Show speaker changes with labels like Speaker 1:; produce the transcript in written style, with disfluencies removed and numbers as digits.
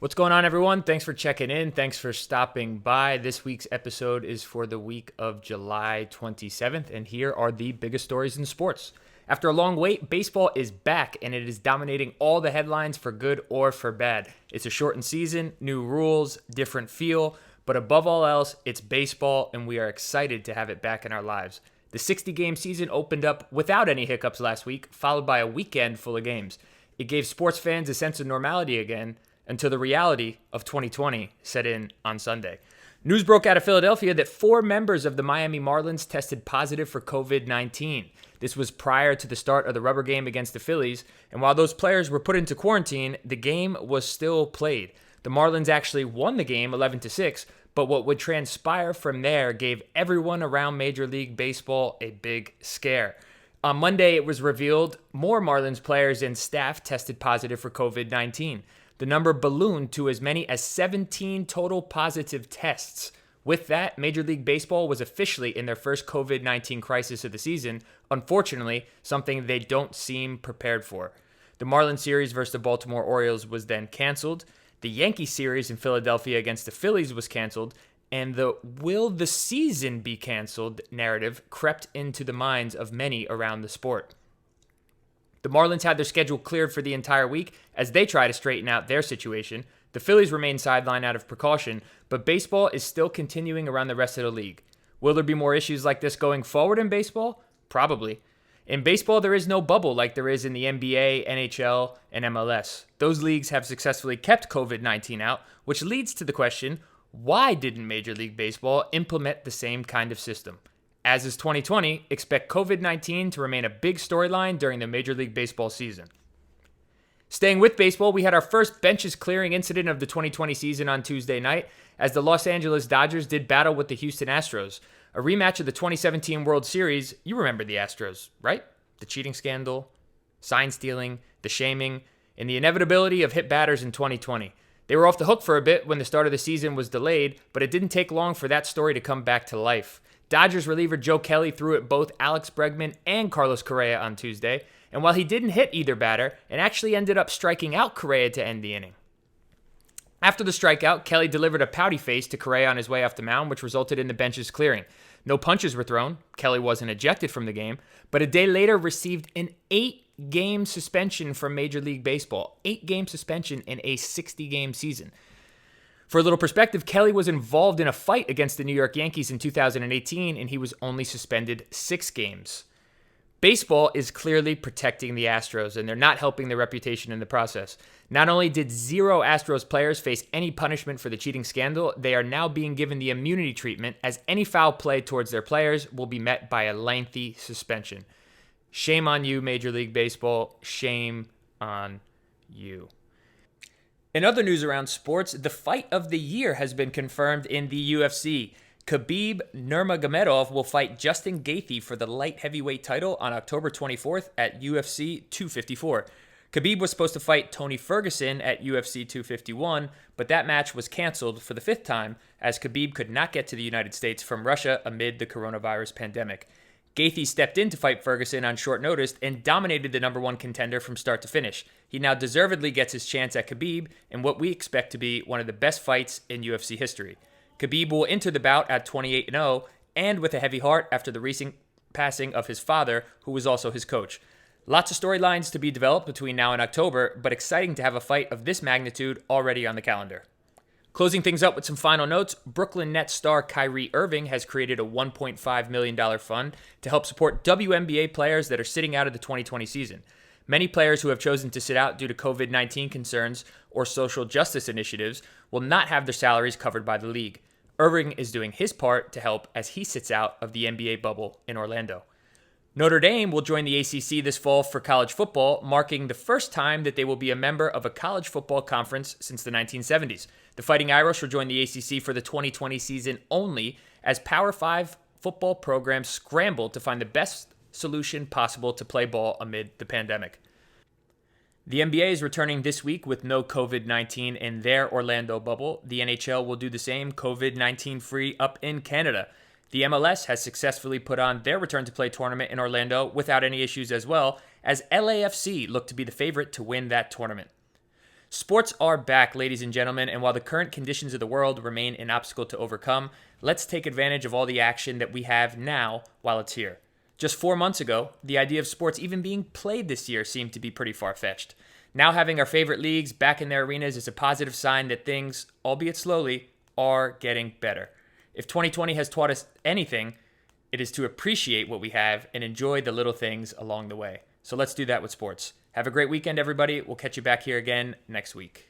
Speaker 1: What's going on, everyone? Thanks for checking in. Thanks for stopping by. This week's episode is for the week of July 27th, and here are the biggest stories in sports. After a long wait, baseball is back, and it is dominating all the headlines for good or for bad. It's a shortened season, new rules, different feel, but above all else, it's baseball, and we are excited to have it back in our lives. The 60-game season opened up without any hiccups last week, followed by a weekend full of games. It gave sports fans a sense of normality again, until the reality of 2020 set in on Sunday. News broke out of Philadelphia that 4 members of the Miami Marlins tested positive for COVID-19. This was prior to the start of the rubber game against the Phillies, and while those players were put into quarantine, the game was still played. The Marlins actually won the game 11-6, but what would transpire from there gave everyone around Major League Baseball a big scare. On Monday, it was revealed more Marlins players and staff tested positive for COVID-19. The number ballooned to as many as 17 total positive tests. With that, Major League Baseball was officially in their first COVID-19 crisis of the season, unfortunately, something they don't seem prepared for. The Marlins series versus the Baltimore Orioles was then canceled. The Yankee series in Philadelphia against the Phillies was canceled, and the "will the season be canceled" narrative crept into the minds of many around the sport. The Marlins had their schedule cleared for the entire week as they try to straighten out their situation. The Phillies remain sidelined out of precaution, but baseball is still continuing around the rest of the league. Will there be more issues like this going forward in baseball? Probably. In baseball, there is no bubble like there is in the NBA, NHL, and MLS. Those leagues have successfully kept COVID-19 out, which leads to the question, why didn't Major League Baseball implement the same kind of system? As is 2020, expect COVID-19 to remain a big storyline during the Major League Baseball season. Staying with baseball, we had our first benches clearing incident of the 2020 season on Tuesday night as the Los Angeles Dodgers did battle with the Houston Astros. A rematch of the 2017 World Series. You remember the Astros, right? The cheating scandal, sign stealing, the shaming, and the inevitability of hit batters in 2020. They were off the hook for a bit when the start of the season was delayed, but it didn't take long for that story to come back to life. Dodgers reliever Joe Kelly threw at both Alex Bregman and Carlos Correa on Tuesday, and while he didn't hit either batter, it actually ended up striking out Correa to end the inning. After the strikeout, Kelly delivered a pouty face to Correa on his way off the mound, which resulted in the benches clearing. No punches were thrown, Kelly wasn't ejected from the game, but a day later received an 8-game suspension from Major League Baseball. 8-game suspension in a 60-game season. For a little perspective, Kelly was involved in a fight against the New York Yankees in 2018, and he was only suspended 6 games. Baseball is clearly protecting the Astros, and they're not helping their reputation in the process. Not only did 0 Astros players face any punishment for the cheating scandal, they are now being given the immunity treatment, as any foul play towards their players will be met by a lengthy suspension. Shame on you, Major League Baseball. Shame on you. In other news around sports, the fight of the year has been confirmed in the UFC. Khabib Nurmagomedov will fight Justin Gaethje for the light heavyweight title on October 24th at UFC 254. Khabib was supposed to fight Tony Ferguson at UFC 251, but that match was canceled for the 5th time as Khabib could not get to the United States from Russia amid the coronavirus pandemic. Gaethje stepped in to fight Ferguson on short notice and dominated the number 1 contender from start to finish. He now deservedly gets his chance at Khabib in what we expect to be one of the best fights in UFC history. Khabib will enter the bout at 28-0 and with a heavy heart after the recent passing of his father, who was also his coach. Lots of storylines to be developed between now and October, but exciting to have a fight of this magnitude already on the calendar. Closing things up with some final notes, Brooklyn Nets star Kyrie Irving has created a $1.5 million fund to help support WNBA players that are sitting out of the 2020 season. Many players who have chosen to sit out due to COVID-19 concerns or social justice initiatives will not have their salaries covered by the league. Irving is doing his part to help as he sits out of the NBA bubble in Orlando. Notre Dame will join the ACC this fall for college football, marking the first time that they will be a member of a college football conference since the 1970s. The Fighting Irish will join the ACC for the 2020 season only as Power 5 football programs scramble to find the best solution possible to play ball amid the pandemic. The NBA is returning this week with no COVID-19 in their Orlando bubble. The NHL will do the same, COVID-19 free up in Canada. The MLS has successfully put on their return to play tournament in Orlando without any issues as well, as LAFC look to be the favorite to win that tournament. Sports are back, ladies and gentlemen, and while the current conditions of the world remain an obstacle to overcome, let's take advantage of all the action that we have now while it's here. Just 4 months ago, the idea of sports even being played this year seemed to be pretty far-fetched. Now having our favorite leagues back in their arenas is a positive sign that things, albeit slowly, are getting better. If 2020 has taught us anything, it is to appreciate what we have and enjoy the little things along the way. So let's do that with sports. Have a great weekend, everybody. We'll catch you back here again next week.